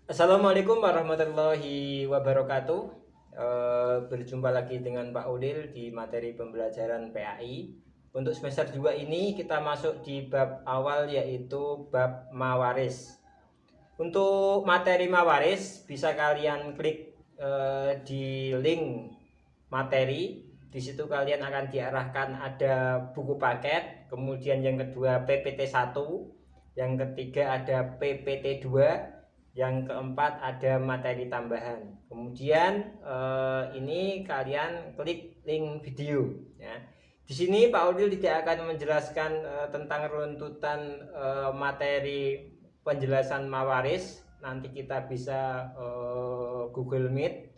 Assalamualaikum warahmatullahi wabarakatuh. Berjumpa lagi dengan Pak Udil di materi pembelajaran PAI. Untuk semester 2 ini kita masuk di bab awal yaitu bab mawaris. Untuk materi mawaris bisa kalian klik di link materi. Di situ kalian akan diarahkan ada buku paket, kemudian yang kedua PPT 1, yang ketiga ada PPT 2, yang keempat ada materi tambahan. Kemudian ini kalian klik link video ya. Di sini Pak Udil tidak akan menjelaskan tentang runtutan materi penjelasan mawaris. Nanti kita bisa Google Meet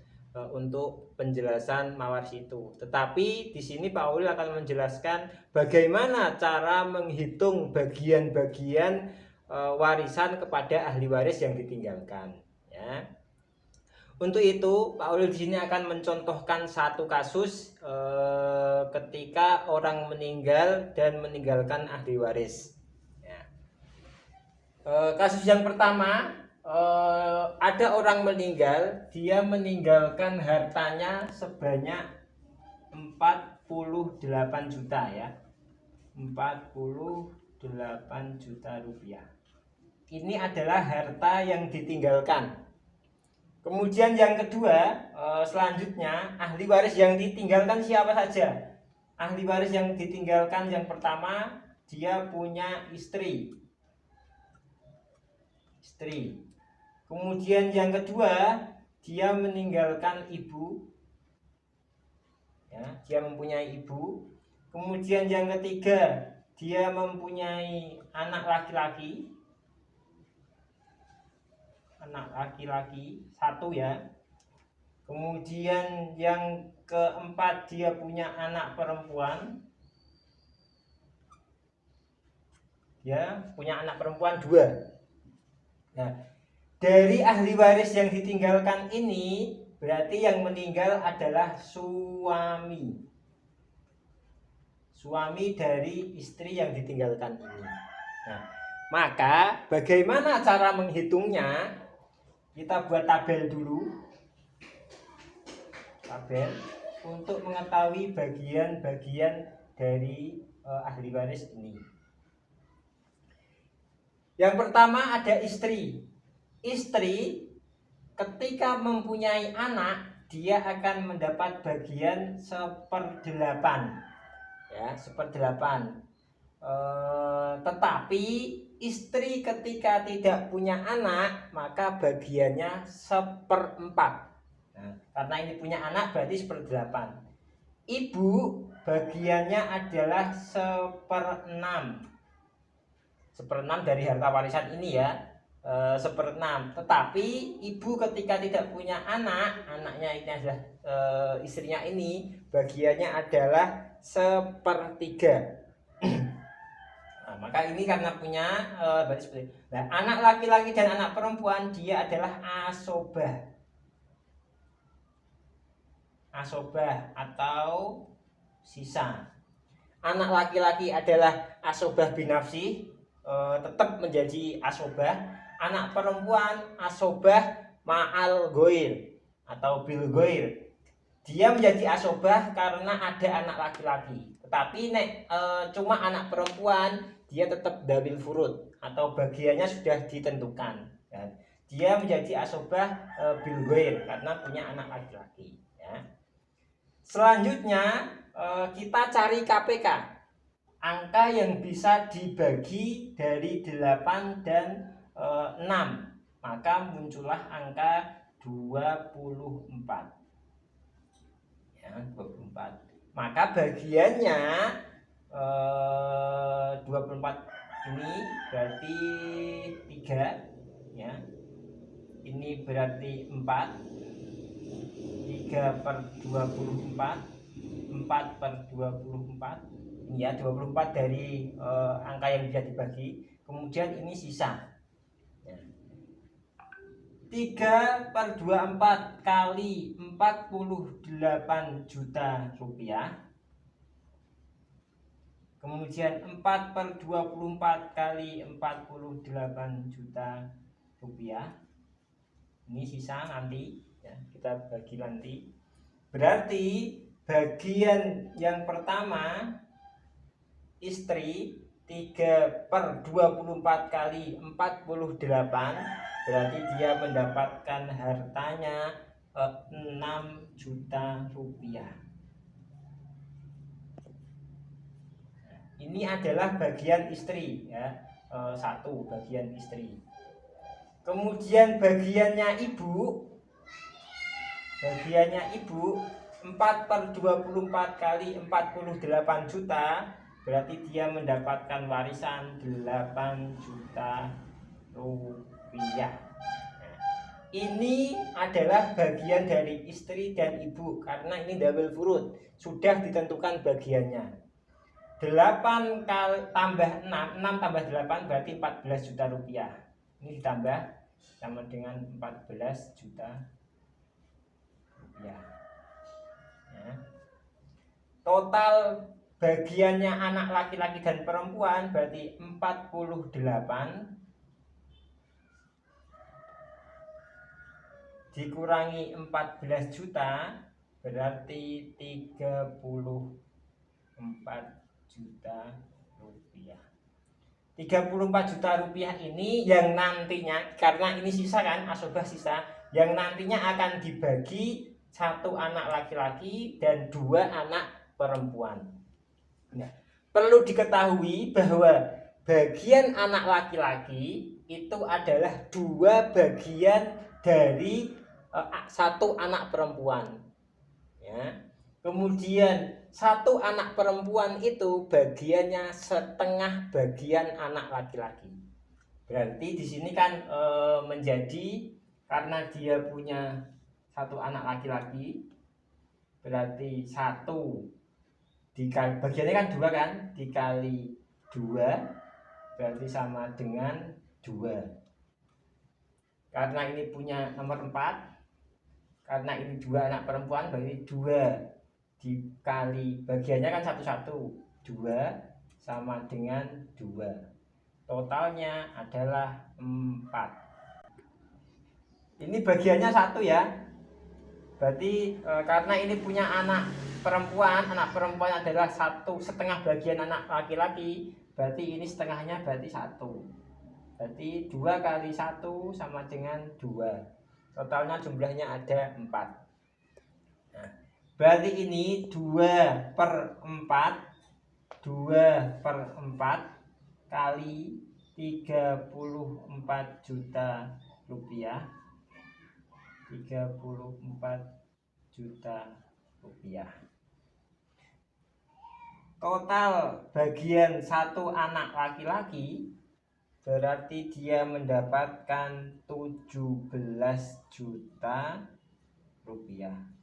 untuk penjelasan mawaris itu. Tetapi di sini Pak Ulil akan menjelaskan bagaimana cara menghitung bagian-bagian warisan kepada ahli waris yang ditinggalkan. Ya. Untuk itu Pak Ulil di sini akan mencontohkan satu kasus ketika orang meninggal dan meninggalkan ahli waris. Ya. Kasus yang pertama, ada orang meninggal, dia meninggalkan hartanya sebanyak 48 juta ya. 48 juta rupiah. Ini adalah harta yang ditinggalkan. Kemudian yang kedua, selanjutnya ahli waris yang ditinggalkan siapa saja? Ahli waris yang ditinggalkan yang pertama, dia punya istri. Kemudian yang kedua, dia meninggalkan ibu. Ya, dia mempunyai ibu. Kemudian yang ketiga, dia mempunyai anak laki-laki. Anak laki-laki satu ya. Kemudian yang keempat, dia punya anak perempuan. Ya, punya anak perempuan dua. Nah, dari ahli waris yang ditinggalkan ini berarti yang meninggal adalah suami. Suami dari istri yang ditinggalkan ini. Nah, maka bagaimana cara menghitungnya? Kita buat tabel dulu. Tabel untuk mengetahui bagian-bagian dari ahli waris ini. Yang pertama ada istri. Istri ketika mempunyai anak, dia akan mendapat bagian 1/8 ya, 1/8. Tetapi istri ketika tidak punya anak, maka bagiannya 1/4. Nah, karena ini punya anak berarti 1/8. Ibu bagiannya adalah 1/6. 1/6 dari harta warisan ini ya, 1/6. Tetapi ibu ketika tidak punya anak, anaknya ini adalah istrinya ini, bagiannya adalah 1/3. Nah, maka ini karena punya berarti seperti itu. Nah, anak laki-laki dan anak perempuan dia adalah asobah. Asobah atau sisa. Anak laki-laki adalah asobah binafsi, tetap menjadi asobah. Anak perempuan asobah ma'al goir atau bil goir, dia menjadi asobah karena ada anak laki-laki. Tetapi cuma anak perempuan, dia tetap dawil furud atau bagiannya sudah ditentukan ya. Dia menjadi asobah bil goir karena punya anak laki-laki ya. Selanjutnya kita cari KPK, angka yang bisa dibagi dari 8 dan 6, maka muncullah angka 24 ya, 24. Maka bagiannya 24 ini berarti 3 ya. Ini berarti 4. 3/24, 4/24 ini ya, 24 dari angka yang bisa dibagi. Kemudian ini sisa ya. 3/24 kali 48 juta rupiah. Kemudian 4/24 kali 48 juta rupiah. Ini sisa nanti ya, kita bagi nanti. Berarti bagian yang pertama istri 3/24 kali 48, berarti dia mendapatkan hartanya 6 juta rupiah. Ini adalah bagian istri ya, satu bagian istri. Kemudian bagiannya ibu 4/24 kali 48 juta, berarti dia mendapatkan warisan 8 juta rupiah. Nah, ini adalah bagian dari istri dan ibu karena ini double furut, sudah ditentukan bagiannya. 8 tambah 6 tambah 8 berarti 14 juta rupiah. Ini ditambah sama dengan 14 juta rupiah ya. Total bagiannya anak laki-laki dan perempuan berarti 48 dikurangi 14 juta berarti 34 juta rupiah. 34 juta rupiah ini yang nantinya, karena ini sisa kan, asobah sisa, yang nantinya akan dibagi 1 anak laki-laki dan 2 anak perempuan. Nah, perlu diketahui bahwa bagian anak laki-laki itu adalah 2 bagian dari 1 anak perempuan ya. Kemudian 1 anak perempuan itu bagiannya setengah bagian anak laki-laki. Berarti di sini kan menjadi, karena dia punya 1 anak laki-laki, berarti 1 dikali, bagiannya kan 2 kan, dikali 2 berarti sama dengan 2. Karena ini punya nomor 4, karena ini 2 anak perempuan, berarti 2 dikali bagiannya kan 1 2 sama dengan 2, totalnya adalah 4. Ini bagiannya 1 ya, berarti karena ini punya anak perempuan adalah 1/2 bagian anak laki-laki, berarti ini setengahnya berarti 1, berarti 2 kali 1 sama dengan 2, totalnya jumlahnya ada 4. Berarti ini 2/4 kali 34 juta rupiah. 34 juta rupiah. Total bagian 1 anak laki-laki berarti dia mendapatkan 17 juta rupiah.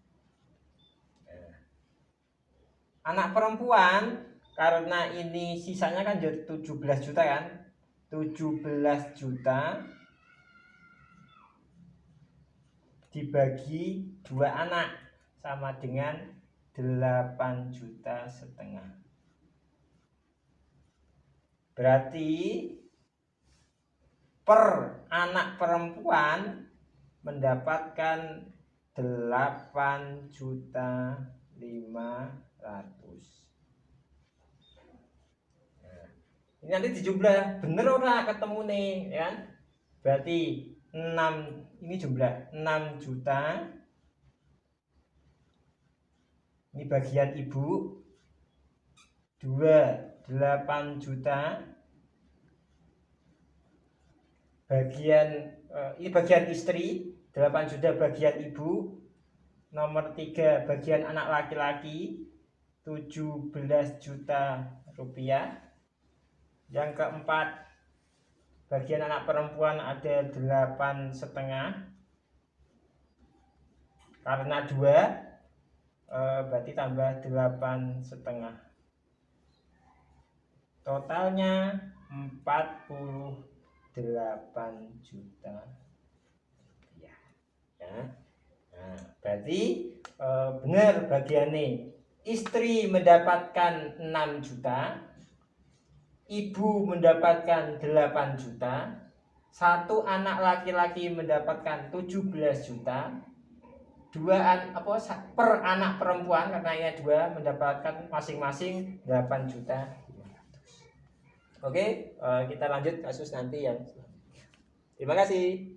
Anak perempuan, karena ini sisanya kan jadi 17 juta kan, 17 juta dibagi 2 anak sama dengan 8,5 juta. Berarti per anak perempuan mendapatkan 8,5 juta. Nah, ini nanti dijumlah bener ora ketemu nih ya. Berarti 6, ini jumlah 6 juta. Ini bagian ibu 8 juta. Ini bagian istri 8 juta, bagian ibu. Nomor 3 bagian anak laki-laki 17 juta rupiah. Yang keempat bagian anak perempuan ada 8,5, karena 2 berarti tambah 8,5, totalnya 48 juta rupiah ya. Nah, berarti benar bagiannya istri mendapatkan 6 juta, ibu mendapatkan 8 juta, Satu anak laki-laki mendapatkan 17 juta, per anak perempuan karena ia 2 mendapatkan masing-masing 8 juta. Oke, kita lanjut kasus nanti yang. Terima kasih.